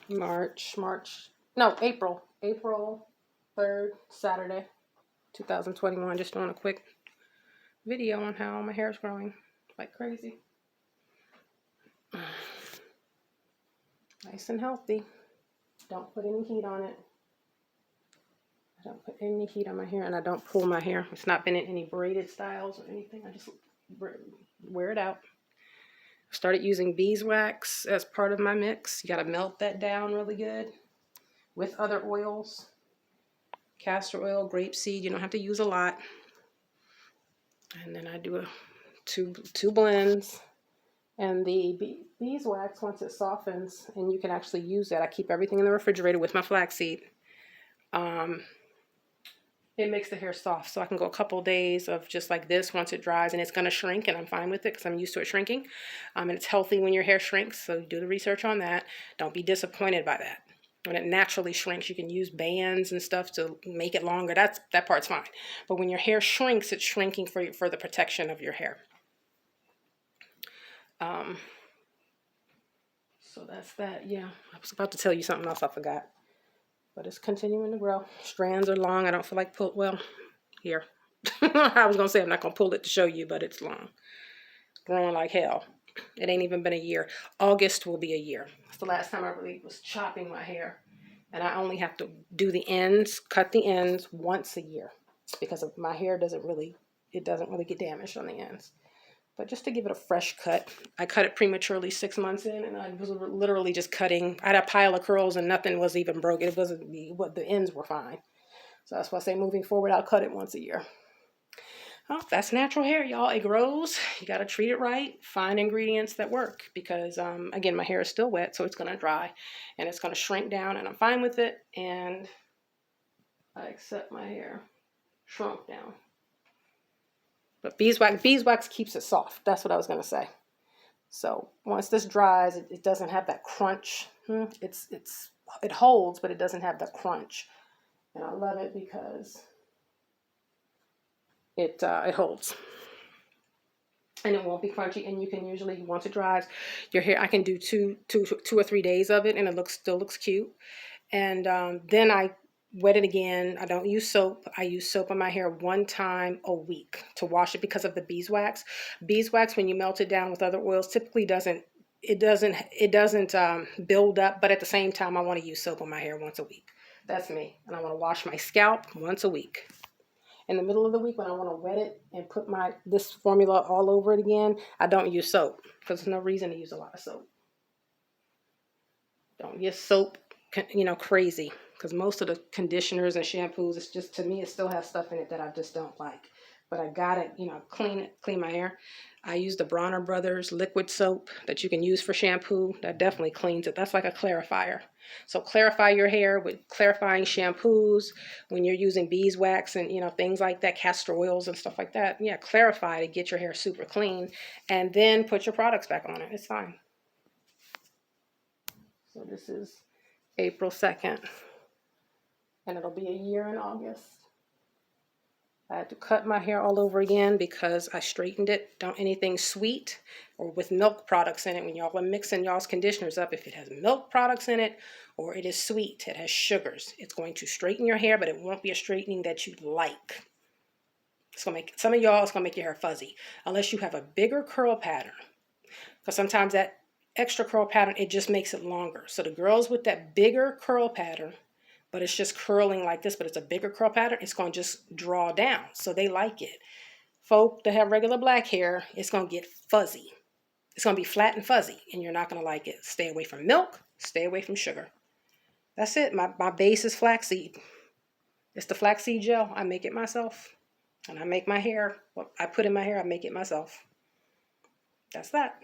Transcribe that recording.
April 3rd, Saturday, 2021. Just doing a quick video on how my hair is growing like crazy. Nice and healthy. Don't put any heat on it. I don't put any heat on my hair, and I don't pull my hair. It's not been in any braided styles or anything. I just wear it out. I started using beeswax as part of my mix. You got to melt that down really good with other oils. Castor oil, grapeseed. You don't have to use a lot. And then I do two blends. And the beeswax, once it softens, and you can actually use that. I keep everything in the refrigerator with my flaxseed. It makes the hair soft, so I can go a couple of days of just like this once it dries, and it's going to shrink, and I'm fine with it because I'm used to it shrinking. And it's healthy when your hair shrinks, so do the research on that. Don't be disappointed by that. When it naturally shrinks, you can use bands and stuff to make it longer. That part's fine. But when your hair shrinks, it's shrinking for the protection of your hair. So that's that. Yeah, I was about to tell you something else I forgot. But it's continuing to grow. Strands are long. I don't feel like here. I was going to say I'm not going to pull it to show you, but it's long. Growing like hell. It ain't even been a year. August will be a year. It's the last time I really was chopping my hair. And I only have to do the ends, cut the ends once a year. Because of my hair doesn't really get damaged on the ends. But just to give it a fresh cut, I cut it prematurely 6 months in, and I was literally just cutting. I had a pile of curls, and nothing was even broken. It wasn't the ends were fine. So that's why I say moving forward, I'll cut it once a year. Oh, that's natural hair, y'all. It grows. You got to treat it right. Find ingredients that work because, again, my hair is still wet, so it's going to dry, and it's going to shrink down, and I'm fine with it, and I accept my hair shrunk down. But beeswax keeps it soft. That's what I was going to say. So once this dries, it doesn't have that crunch. It holds, but it doesn't have the crunch. And I love it because it holds. And it won't be crunchy. And you can usually, once it dries, your hair, I can do two or 3 days of it, and it still looks cute. And then I wet it again. I don't use soap. I use soap on my hair 1 time a week to wash it because of the beeswax. Beeswax, when you melt it down with other oils, typically doesn't build up. But at the same time, I want to use soap on my hair once a week. That's me. And I want to wash my scalp once a week. In the middle of the week, when I want to wet it and put this formula all over it again, I don't use soap because there's no reason to use a lot of soap. Don't use soap, crazy. Because most of the conditioners and shampoos, it's just, to me, it still has stuff in it that I just don't like. But I gotta, clean my hair. I use the Bronner Brothers liquid soap that you can use for shampoo. That definitely cleans it. That's like a clarifier. So clarify your hair with clarifying shampoos. When you're using beeswax and, things like that, castor oils and stuff like that. Yeah, clarify to get your hair super clean. And then put your products back on it. It's fine. So this is April 2nd. And it'll be a year in August. I had to cut my hair all over again because I straightened it. Don't anything sweet or with milk products in it. When y'all are mixing y'all's conditioners up, if it has milk products in it or it is sweet, it has sugars, it's going to straighten your hair, but it won't be a straightening that you like. It's going to make some of y'all, it's going to make your hair fuzzy unless you have a bigger curl pattern. Because sometimes that extra curl pattern, it just makes it longer. So the girls with that bigger curl pattern, but it's just curling like this, but it's a bigger curl pattern, it's going to just draw down. So they like it. Folk that have regular black hair, it's going to get fuzzy. It's going to be flat and fuzzy, and you're not going to like it. Stay away from milk. Stay away from sugar. That's it. My base is flaxseed. It's the flaxseed gel. I make it myself. And I make my hair. What I put in my hair, I make it myself. That's that.